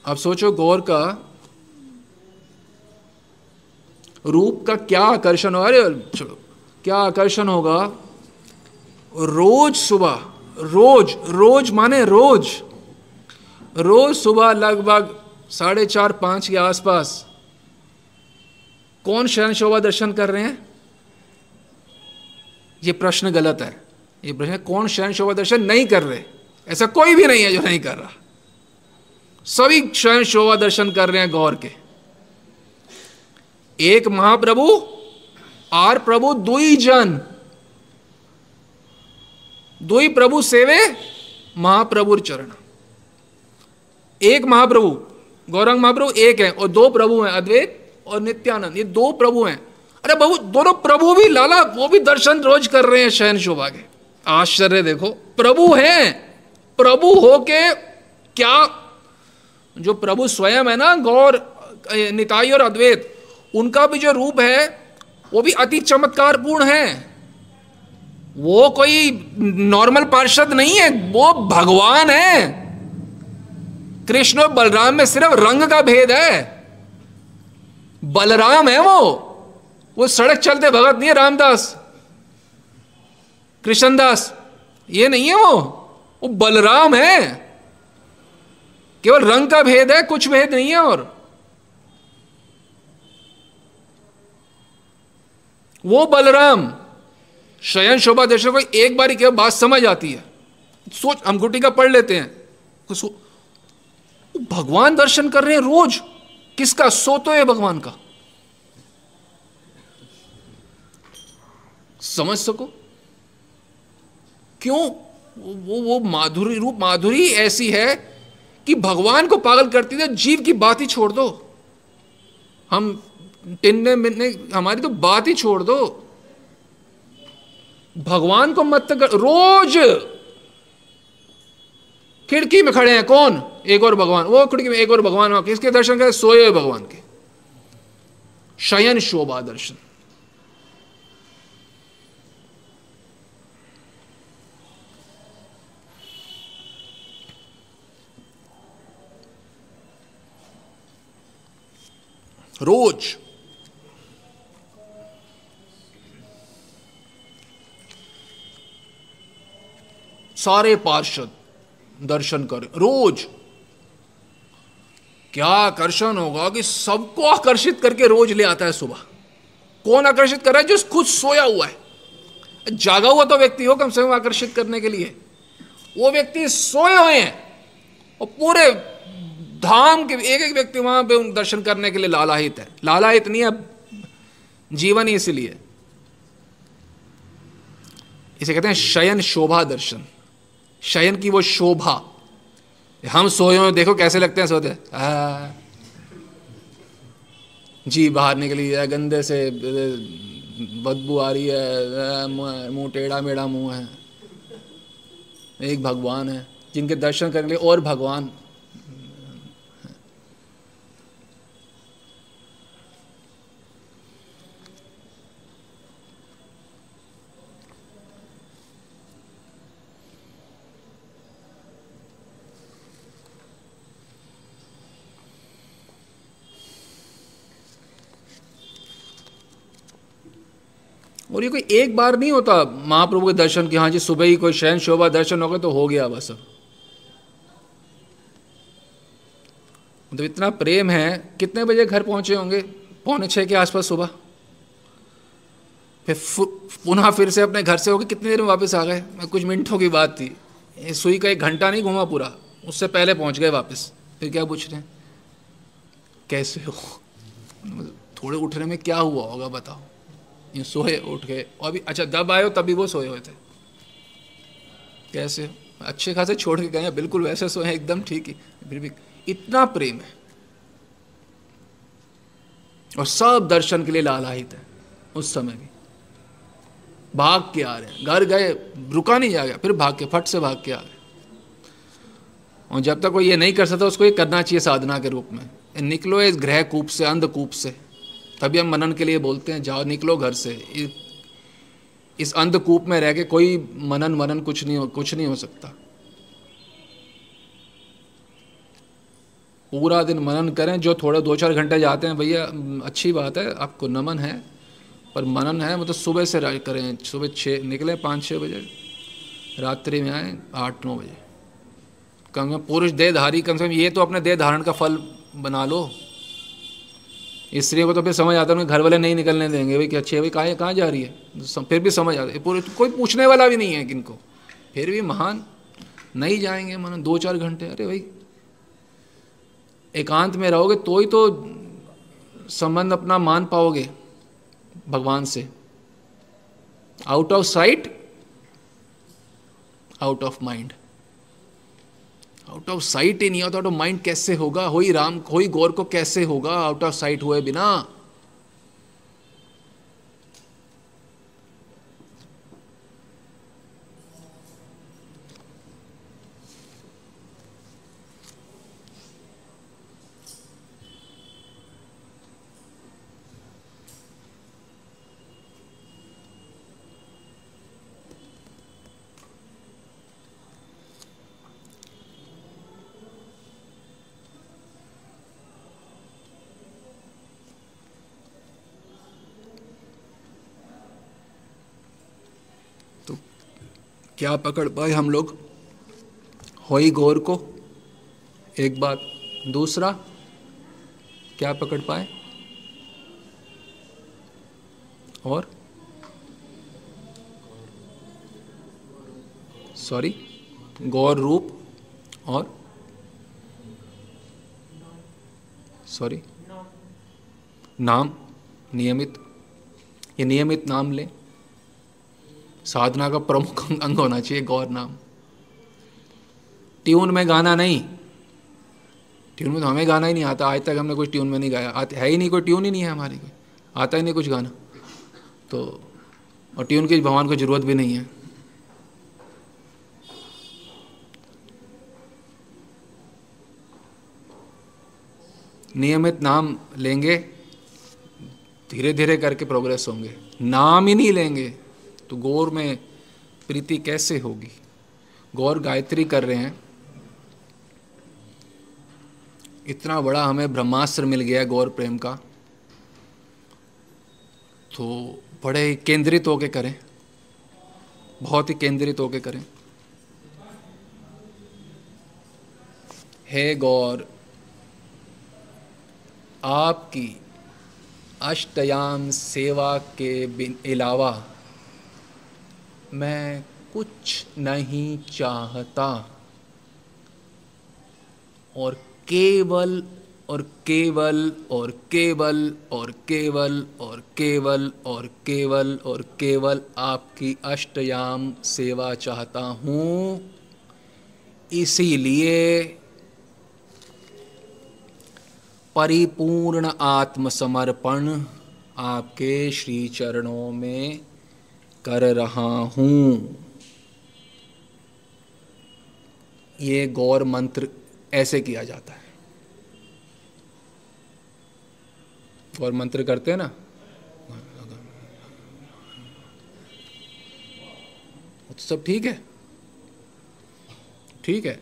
अब सोचो गौर का रूप का क्या आकर्षण होगा। अरे चलो, क्या आकर्षण होगा रोज सुबह, रोज माने रोज सुबह लगभग 4:30-5 के आसपास कौन शयन शोभा दर्शन कर रहे हैं? ये प्रश्न गलत है। ये प्रश्न है कौन शयन शोभा दर्शन नहीं कर रहे? ऐसा कोई भी नहीं है जो नहीं कर रहा, सभी शयन शोभा दर्शन कर रहे हैं गौर के। एक महाप्रभु आर प्रभु दुई जन, दुई प्रभु सेवे महाप्रभुर चरण। एक महाप्रभु गौरांग महाप्रभु एक है, और दो प्रभु हैं, अद्वैत और नित्यानंद, ये दो प्रभु हैं। अरे बहु दोनों प्रभु भी लाला, वो भी दर्शन रोज कर रहे हैं शयन शोभा के। आश्चर्य देखो, प्रभु हैं, प्रभु हो के क्या, जो प्रभु स्वयं है ना, गौर निताई और अद्वैत, उनका भी जो रूप है वो भी अति चमत्कारपूर्ण है। वो कोई नॉर्मल पार्षद नहीं है, वो भगवान है। कृष्ण और बलराम में सिर्फ रंग का भेद है। बलराम है वो सड़क चलते भगत नहीं है, रामदास कृष्णदास ये नहीं है, वो बलराम है। केवल रंग का भेद है, कुछ भेद नहीं है। और वो बलराम शयन शोभा दर्शन को एक बार ही बात समझ आती है। सोच, हम गुटिका पढ़ लेते हैं, भगवान दर्शन कर रहे हैं रोज। किसका? सोतो है भगवान का। समझ सको क्यों? वो माधुरी रूप, माधुरी ऐसी है कि भगवान को पागल करती है। जीव की बात ही छोड़ दो, हम टिन्ने मिन्ने, हमारी तो बात ही छोड़ दो। भगवान को मत कर, रोज खिड़की में खड़े हैं कौन? एक और भगवान, वो खिड़की में एक और भगवान, किसके दर्शन करें? सोए हुए भगवान के, शयन शोभा दर्शन। रोज सारे पार्षद दर्शन करें रोज। क्या आकर्षण होगा कि सबको आकर्षित करके रोज ले आता है सुबह। कौन आकर्षित कर रहा है? जो खुद सोया हुआ है। जागा हुआ तो व्यक्ति हो कम से कम आकर्षित करने के लिए, वो व्यक्ति सोए हुए हैं और पूरे धाम के एक एक व्यक्ति वहां पे उन दर्शन करने के लिए लालायित है। लालायित नहीं है, जीवन ही इसलिए। इसे कहते हैं शयन शोभा दर्शन। शयन की वो शोभा, हम सोए हुए देखो कैसे लगते हैं सोते, जी बाहर निकली है, गंदे से बदबू आ रही है, मुंह टेढ़ा मेढ़ा मुंह है। एक भगवान है जिनके दर्शन करने के लिए और भगवान। और ये कोई एक बार नहीं होता महाप्रभु के दर्शन की, हाँ जी सुबह ही कोई शयन शोभा दर्शन हो गए तो हो गया बस। मतलब इतना प्रेम है। कितने बजे घर पहुंचे होंगे? 5:45 के आसपास सुबह। फिर पुनः फिर से अपने घर से होके कितनी देर में वापस आ गए? कुछ मिनटों की बात थी, सुई का 1 घंटा नहीं घूमा पूरा, उससे पहले पहुंच गए वापस। फिर क्या पूछ रहे हैं, कैसे हो? थोड़े उठने में क्या हुआ होगा बताओ? ये सोए, उठ गए, और अभी अच्छा जब आए हो तभी वो सोए हुए थे। कैसे हो? अच्छे खासे छोड़ के गए, बिल्कुल वैसे सोए एकदम ठीक ही, फिर भी इतना प्रेम है। और सब दर्शन के लिए लालायित है। उस समय भी भाग के आ रहे हैं, घर गए, रुका नहीं जा गया, फिर भाग के फट से भाग के आ गए। और जब तक वो ये नहीं कर सकता उसको ये करना चाहिए साधना के रूप में, निकलो इस ग्रह कूप से, अंधकूप से। तभी हम मनन के लिए बोलते हैं जाओ निकलो घर से। इस अंधकूप में रह के कोई मनन कुछ नहीं हो सकता। पूरा दिन मनन करें, जो थोड़े 2-4 घंटे जाते हैं भैया अच्छी बात है, आपको नमन है, पर मनन है मतलब सुबह से करें। सुबह 6 निकले, 5-6 बजे, रात्रि में आए 8-9 बजे। कम से कम पुरुष देहधारी, कम से कम ये तो अपने देह धारण का फल बना लो। स्त्रियों को तो फिर समझ आता है, घर वाले नहीं निकलने देंगे, भाई क्या अच्छी है, भाई कहाँ जा रही है, फिर भी समझ आता है। पूरे कोई पूछने वाला भी नहीं है किनको, फिर भी महान नहीं जाएंगे मनन 2-4 घंटे। अरे भाई एकांत में रहोगे तो ही तो संबंध अपना मान पाओगे भगवान से। Out of sight out of mind, out of sight ही नहीं, आउट ऑफ माइंड कैसे होगा? होई राम होई गौर को कैसे होगा आउट ऑफ साइट हुए बिना? क्या पकड़ पाए हम लोग होई गौर को? एक बात। दूसरा क्या पकड़ पाए? और सॉरी, गौर रूप और सॉरी नाम, नियमित। ये नियमित नाम ले, साधना का प्रमुख अंग होना चाहिए गौर नाम। ट्यून में गाना नहीं, ट्यून में तो हमें गाना ही नहीं आता, आज तक हमने कुछ ट्यून में नहीं गाया, है ही नहीं, कोई ट्यून ही नहीं है हमारी, कोई आता ही नहीं कुछ गाना तो। और ट्यून की भगवान को जरूरत भी नहीं है। नियमित नाम लेंगे, धीरे धीरे करके प्रोग्रेस होंगे। नाम ही नहीं लेंगे तो गौर में प्रीति कैसे होगी? गौर गायत्री कर रहे हैं, इतना बड़ा हमें ब्रह्मास्त्र मिल गया गौर प्रेम का, तो बड़े केंद्रित होके करें, बहुत ही केंद्रित होके करें। हे गौर, आपकी अष्टयाम सेवा के अलावा मैं कुछ नहीं चाहता, और केवल और केवल और केवल और केवल और केवल और केवल और केवल आपकी अष्टयाम सेवा चाहता हूँ। इसीलिए परिपूर्ण आत्मसमर्पण आपके श्री चरणों में कर रहा हूँ। ये गौर मंत्र ऐसे किया जाता है। गौर मंत्र करते हैं ना, तो सब ठीक है, ठीक है,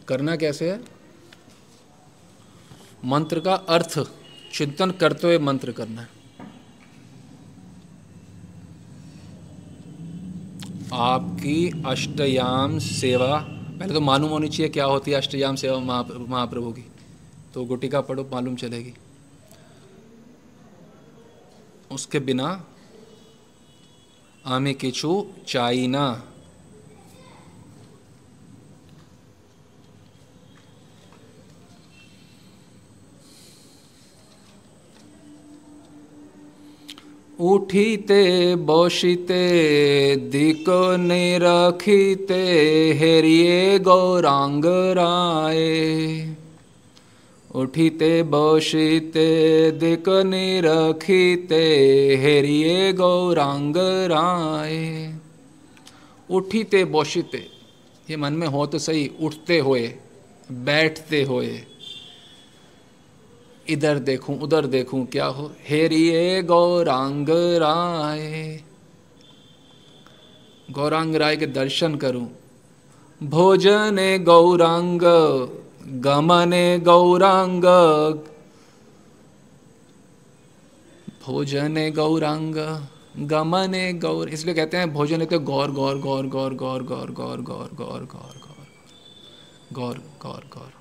करना कैसे है? मंत्र का अर्थ चिंतन करते हुए मंत्र करना है। आपकी अष्टयाम सेवा, पहले तो मालूम होनी चाहिए क्या होती है अष्टयाम सेवा महाप्रभु की, तो गुटिका पढ़ो मालूम चलेगी। उसके बिना आमे किचू चाइना। उठीते बसिते दिक निरखिते हेरिए गौरांग राय। उठीते बसिते दिक निरखिते हेरिए गौरांग राय। उठीते बसिते, ये मन में हो तो सही, उठते हुए, बैठते हुए, इधर देखूं उधर देखूं क्या हो, हेरिए गौरांग राय, गौरांग राय के दर्शन करूं। भोजने गौरांग गमने गौरांग, भोजने गौरांग गमने गौर, इसलिए कहते हैं भोजन तो गौर गौर गौर गौर गौर गौर गौर गौर गौर गौर गौर गौर गौर गौर।